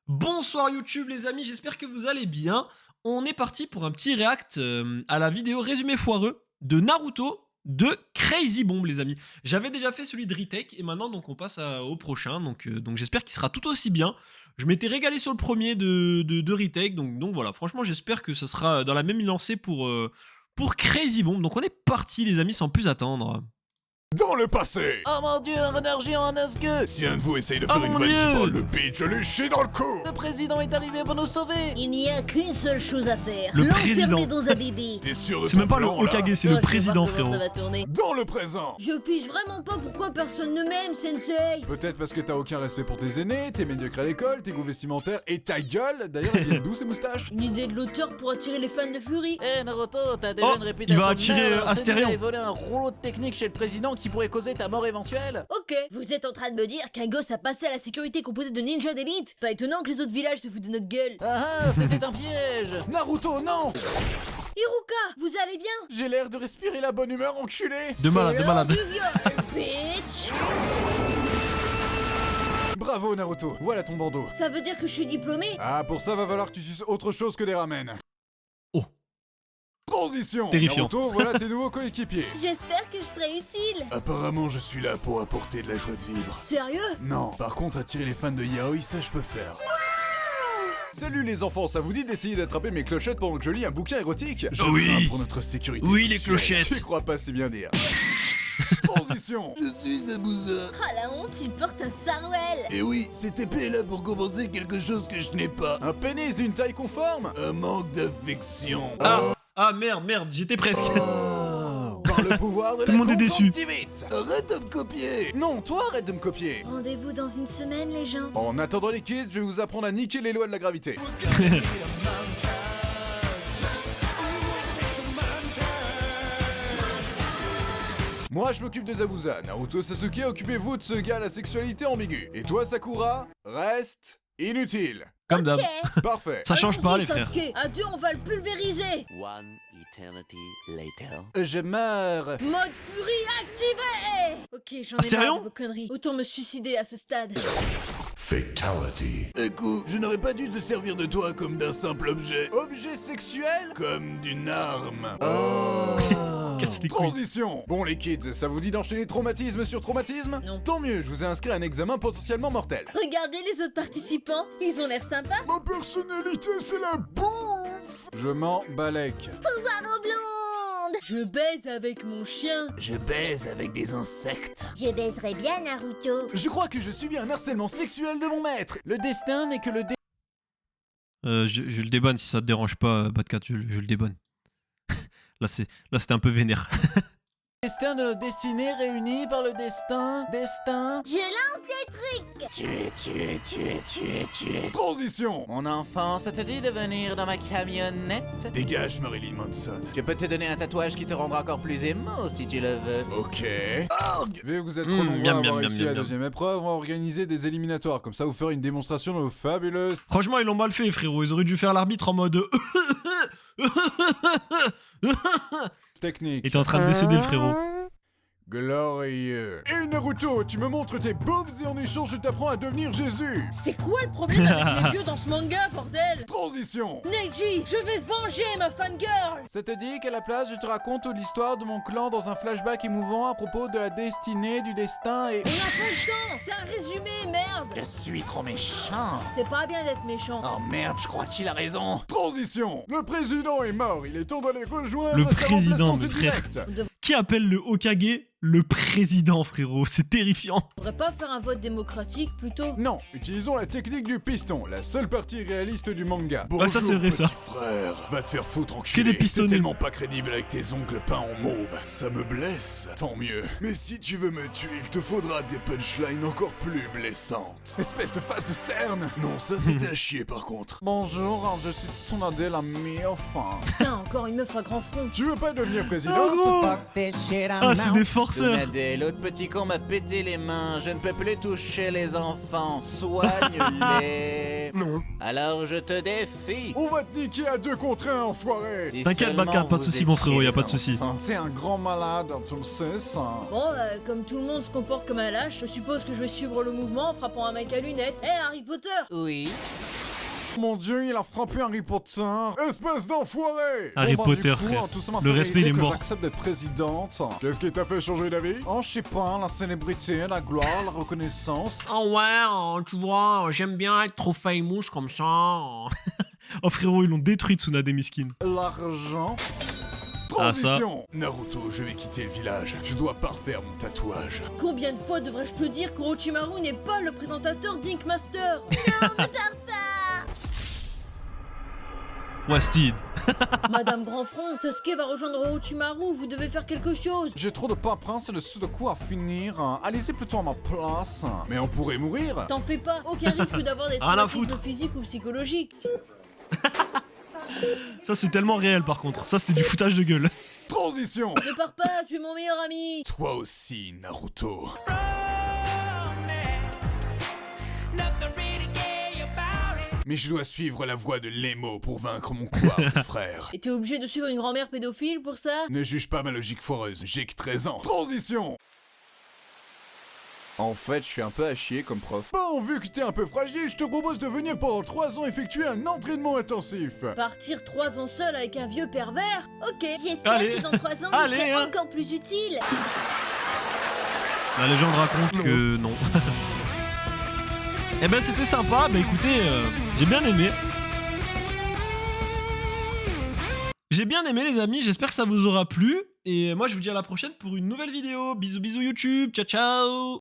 Bonsoir YouTube les amis, j'espère que vous allez bien. On est parti pour un petit react à la vidéo résumé foireux de Naruto de Crazy Bomb les amis. J'avais déjà fait celui de Retake et maintenant donc on passe au prochain, donc j'espère qu'il sera tout aussi bien. Je m'étais régalé sur le premier de Retake, donc voilà, franchement j'espère que ça sera dans la même lancée pour Crazy Bomb. Donc on est parti les amis sans plus attendre. Dans le passé, Oh mon dieu, un renard géant en 9 queues. si un de vous essaye de faire une mon vanne Dieu. qui parle de bitch, je lui chie dans le cou. Le président est arrivé pour nous sauver. Il n'y a qu'une seule chose à faire. Le L'enfermer président. dans un bébé. T'es sûr de C'est ton même pas le plan, là? Hokage, c'est Oh, le je vais président voir comment frérot. ça va tourner. Dans le présent. Je pige vraiment pas pourquoi personne ne m'aime, Sensei. Peut-être parce que t'as aucun respect pour tes aînés, t'es médiocre à l'école, tes goûts vestimentaires et ta gueule. D'ailleurs, elles viennent d'où ces moustaches? Une idée de l'auteur pour attirer les fans de Fury. Eh Naruto, t'as déjà Oh, une réputation il va de attirer, merde, alors Astérion. c'est volé un rouleau de technique chez le président qui pourrait causer ta mort éventuelle. Ok, vous êtes en train de me dire qu'un gosse a passé à la sécurité composée de ninjas d'élite. Pas étonnant que les autres villages se foutent de notre gueule. Ah, c'était un piège. Naruto, non! Iruka, vous allez bien? J'ai l'air de respirer la bonne humeur, enculé! De malade, de C'est l'heure malade. du viol, bitch. Bravo Naruto, voilà ton bandeau. Ça veut dire que je suis diplômé? Ah, pour ça va falloir que tu suces autre chose que des ramen. Oh. Transition! Terrifiant. Naruto, voilà tes nouveaux coéquipiers. J'espère que je serai utile. Apparemment, je suis là pour apporter de la joie de vivre. Sérieux? Non, par contre, attirer les fans de yaoi, ça je peux faire. Salut les enfants, ça vous dit d'essayer d'attraper mes clochettes pendant que je lis un bouquin érotique? Je Oui. crains pour notre sécurité Oui, les sexuelle. clochettes. Tu crois pas si bien dire. Transition! Je suis Abusa. Ah la honte, il porte un sarouel. Et oui, cette épée est là pour compenser quelque chose que je n'ai pas. Un pénis d'une taille conforme? Un manque d'affection. Ah merde, j'étais presque. Par le pouvoir de Tout la le monde est déçu. conjonctivite. Arrête de me copier. Non, toi arrête de me copier. Rendez-vous dans une semaine les gens. En attendant les kids, je vais vous apprendre à niquer les lois de la gravité. Moi, je m'occupe de Zabuza. Naruto Sasuke, occupez-vous de ce gars à la sexualité ambiguë. Et toi, Sakura, reste inutile. Comme d'hab. Ok. Parfait. Ça change pas les Allons-y, frères. Sasuke. À deux, on va le pulvériser. One eternity later. Je meurs. Mode furie activé. Ok, j'en ai Astérion marre de vos conneries. Autant me suicider à ce stade. Écoute, je n'aurais pas dû te servir de toi comme d'un simple objet. Objet sexuel? Comme d'une arme. Casse les couilles. Transition. Bon les kids, ça vous dit d'enchaîner traumatisme sur traumatisme? Non. Tant mieux, je vous ai inscrit à un examen potentiellement mortel. Regardez les autres participants, ils ont l'air sympas. Ma personnalité, c'est la bouffe. Je m'en balèque. Pouvoir aux blondes. Je baise avec mon chien. Je baise avec des insectes. Je baiserai bien Naruto. Je crois que je subis un harcèlement sexuel de mon maître. Le destin n'est que le Je le débanne si ça te dérange pas, Badcat, je le débanne. Là c'était un peu vénère. Destin de nos destinées réunies par le destin. Destin. Je lance des trucs. Tuer. Transition. Mon enfant, ça te dit de venir dans ma camionnette? Dégage, Marilyn Manson. Je peux te donner un tatouage qui te rendra encore plus émo si tu le veux. Ok. Vu que vous êtes trop nombreux miam, à miam, avoir miam, réussi la miam. deuxième épreuve, on va organiser des éliminatoires. Comme ça, vous ferez une démonstration de vos fabuleuses Franchement ils l'ont mal fait frérot, ils auraient dû faire l'arbitre en mode... techniques. Il était en train de décéder le frérot. Glorieux. Et Naruto, tu me montres tes boobs et en échange, je t'apprends à devenir Jésus. C'est quoi le problème avec les vieux dans ce manga, bordel? Transition. Neji, je vais venger ma fangirl. Ça te dit qu'à la place, je te raconte l'histoire de mon clan dans un flashback émouvant à propos de la destinée, du destin et... On n'a pas le temps. C'est un résumé, merde. Je suis trop méchant. C'est pas bien d'être méchant. Oh merde, je crois qu'il a raison. Transition. Le président est mort, il est temps d'aller rejoindre Le sa président, remplaçante mes frères. directe. Qui appelle le Hokage le président frérot? C'est terrifiant. On pourrait pas faire un vote démocratique plutôt? Non, utilisons la technique du piston, la seule partie réaliste du manga. Ouais, ça, c'est vrai, ça. petit frère. Va te faire foutre, enculé. Que des pistonnés. T'es tellement pas crédible avec tes ongles peints en mauve. Ça me blesse. Tant mieux. Mais si tu veux me tuer, il te faudra des punchlines encore plus blessantes. Espèce de face de cerne. Non, ça c'était à chier par contre. Bonjour, je suis Tsunade la enfin. Putain, encore une meuf à grand front. Tu veux pas devenir Oh, présidente? gros. Ah c'est des forceurs. Tsunade, l'autre petit con m'a pété les mains. Je ne peux plus toucher les enfants. Soigne-les. prêt? Non. Alors je te défie. On va te niquer à 2 contre 1, enfoiré. Si T'inquiète, seulement Bacard, pas de vous soucis, mon frérot, y a étiez pas de soucis. enfants. C'est un grand malade, tu le sais, ça. Bon, comme tout le monde se comporte comme un lâche, je suppose que je vais suivre le mouvement en frappant un mec à lunettes. Hé, Harry Potter! Oui. Mon dieu, il a frappé Harry Potter. Espèce d'enfoiré. Harry Bon, Potter, du coup, frère. tout ça m'a Le fait respect, il est réaliser que mort. J'accepte d'être présidente. Qu'est-ce qui t'a fait changer d'avis? Oh, je sais pas, la célébrité, la gloire, la reconnaissance. Oh ouais, tu vois, j'aime bien être trop famous comme ça. Oh frérot, ils l'ont détruit Tsunade Miskin. L'argent. Ah, ça. Transition. Naruto, je vais quitter le village. Je dois parfaire mon tatouage. Combien de fois devrais-je te dire qu'Orochimaru n'est pas le présentateur d'Ink Master? Wastid. Madame Grandfront, Sasuke va rejoindre Orochimaru, vous devez faire quelque chose. J'ai trop de paperasse et de sudoku à finir. Allez-y plutôt à ma place. Mais on pourrait mourir. T'en fais pas, aucun risque d'avoir des Rien à traumatismes foutre. physiques ou psychologiques. Ça c'est tellement réel par contre. Ça c'était du foutage de gueule. Transition. Ne pars pas, tu es mon meilleur ami. Toi aussi, Naruto. Mais je dois suivre la voie de Lemo pour vaincre mon couard frère. Et t'es obligé de suivre une grand-mère pédophile pour ça? Ne juge pas ma logique foireuse, j'ai que 13 ans. Transition. En fait, je suis un peu à chier comme prof. Bon, vu que t'es un peu fragile, je te propose de venir pendant 3 ans effectuer un entraînement intensif. Partir 3 ans seul avec un vieux pervers? Ok. J'espère Allez. que dans 3 ans, Allez, je serai hein. encore plus utile. La légende raconte que non. Eh ben c'était sympa, bah écoutez, j'ai bien aimé. J'ai bien aimé les amis, j'espère que ça vous aura plu. Et moi je vous dis à la prochaine pour une nouvelle vidéo. Bisous bisous YouTube, ciao ciao.